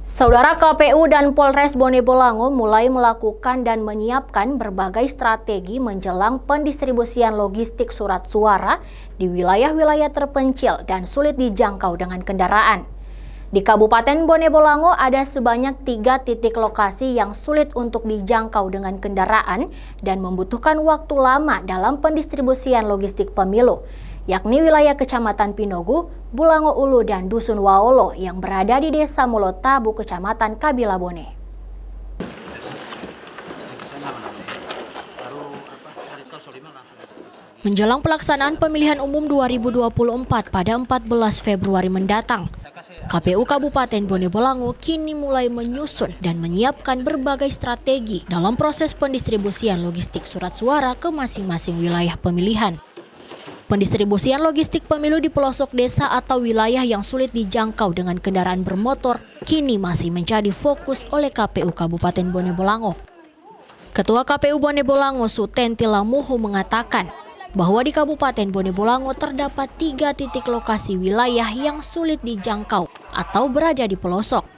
Saudara, KPU dan Polres Bone Bolango mulai melakukan dan menyiapkan berbagai strategi menjelang pendistribusian logistik surat suara di wilayah-wilayah terpencil dan sulit dijangkau dengan kendaraan. Di Kabupaten Bone Bolango ada sebanyak 3 titik lokasi yang sulit untuk dijangkau dengan kendaraan dan membutuhkan waktu lama dalam pendistribusian logistik pemilu, yakni wilayah Kecamatan Pinogu, Bulango Ulu, dan Dusun Waolo yang berada di Desa Molotabu, Kecamatan Kabila Bone. Menjelang pelaksanaan pemilihan umum 2024 pada 14 Februari mendatang, KPU Kabupaten Bone Bolango kini mulai menyusun dan menyiapkan berbagai strategi dalam proses pendistribusian logistik surat suara ke masing-masing wilayah pemilihan. Pendistribusian logistik pemilu di pelosok desa atau wilayah yang sulit dijangkau dengan kendaraan bermotor kini masih menjadi fokus oleh KPU Kabupaten Bone Bolango. Ketua KPU Bone Bolango Sutenti Lamuhu mengatakan bahwa di Kabupaten Bone Bolango terdapat 3 titik lokasi wilayah yang sulit dijangkau atau berada di pelosok.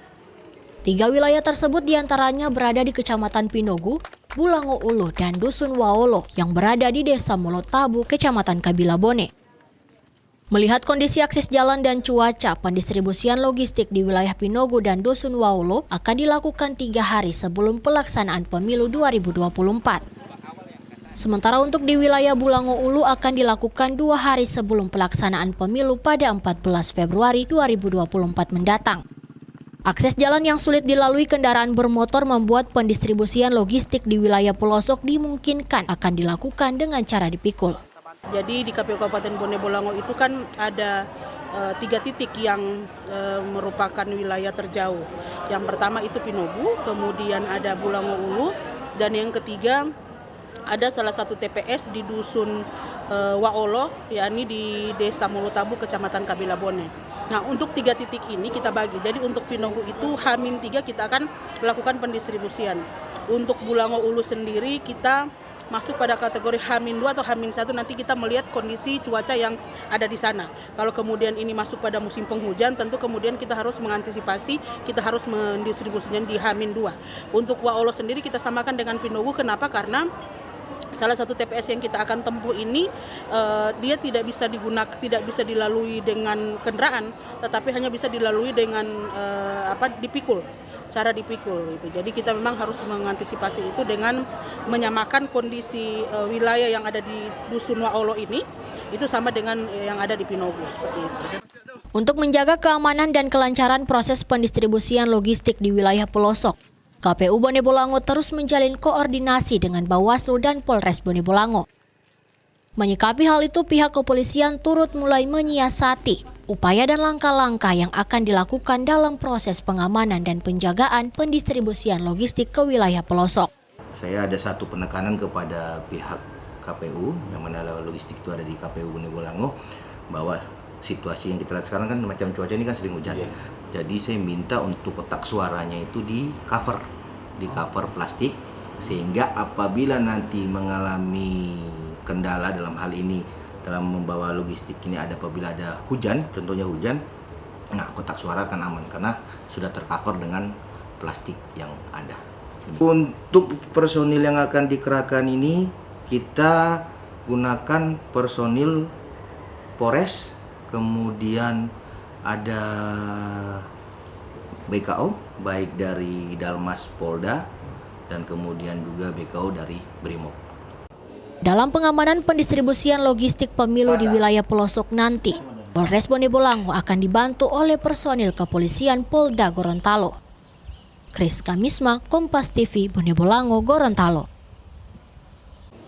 3 wilayah tersebut diantaranya berada di Kecamatan Pinogu, Bulango Ulu, dan Dusun Waolo yang berada di Desa Molotabu, Kecamatan Kabila Bone. Melihat kondisi akses jalan dan cuaca, pendistribusian logistik di wilayah Pinogu dan Dusun Waolo akan dilakukan 3 hari sebelum pelaksanaan pemilu 2024. Sementara untuk di wilayah Bulango Ulu akan dilakukan 2 hari sebelum pelaksanaan pemilu pada 14 Februari 2024 mendatang. Akses jalan yang sulit dilalui kendaraan bermotor membuat pendistribusian logistik di wilayah pelosok dimungkinkan akan dilakukan dengan cara dipikul. Jadi di KPU Kabupaten Bone Bolango itu kan ada 3 titik yang merupakan wilayah terjauh. Yang pertama itu Pinogu, kemudian ada Bulango Ulu, dan yang ketiga ada salah satu TPS di Dusun Waolo, yakni di Desa Molotabu, Kecamatan Kabila Bone. Nah, untuk 3 titik ini kita bagi. Jadi untuk Pinogu itu H-3 kita akan melakukan pendistribusian. Untuk Bulango Ulu sendiri kita masuk pada kategori H-2 atau H-1, nanti kita melihat kondisi cuaca yang ada di sana. Kalau kemudian ini masuk pada musim penghujan, tentu kemudian kita harus mengantisipasi, kita harus mendistribusinya di H-2. Untuk Waolo sendiri kita samakan dengan Pinogu, kenapa? Karena salah satu TPS yang kita akan tempuh ini dia tidak bisa digunakan, tidak bisa dilalui dengan kendaraan, tetapi hanya bisa dilalui dengan dipikul, cara dipikul gitu. Jadi kita memang harus mengantisipasi itu dengan menyamakan kondisi wilayah yang ada di Dusun Waolo ini itu sama dengan yang ada di Pinogu, seperti itu. Untuk menjaga keamanan dan kelancaran proses pendistribusian logistik di wilayah pelosok, KPU Bone Bolango terus menjalin koordinasi dengan Bawaslu dan Polres Bone Bolango. Menyikapi hal itu, pihak kepolisian turut mulai menyiasati upaya dan langkah-langkah yang akan dilakukan dalam proses pengamanan dan penjagaan pendistribusian logistik ke wilayah pelosok. Saya ada satu penekanan kepada pihak KPU, yang mana logistik itu ada di KPU Bone Bolango, bahwa situasi yang kita lihat sekarang kan macam cuaca ini kan sering hujan. Jadi saya minta untuk kotak suaranya itu di cover plastik, sehingga apabila nanti mengalami kendala dalam hal ini dalam membawa logistik ini, apabila ada hujan, contohnya hujan, nah kotak suara akan aman karena sudah tercover dengan plastik yang ada. Untuk personil yang akan dikerahkan ini kita gunakan personil Polres, kemudian ada BKO, baik dari Dalmas Polda dan kemudian juga BKO dari Brimob. Dalam pengamanan pendistribusian logistik pemilu di wilayah pelosok nanti, Polres Bone Bolango akan dibantu oleh personil kepolisian Polda Gorontalo. Kris Kamisma, Kompas TV, Bone Bolango, Gorontalo.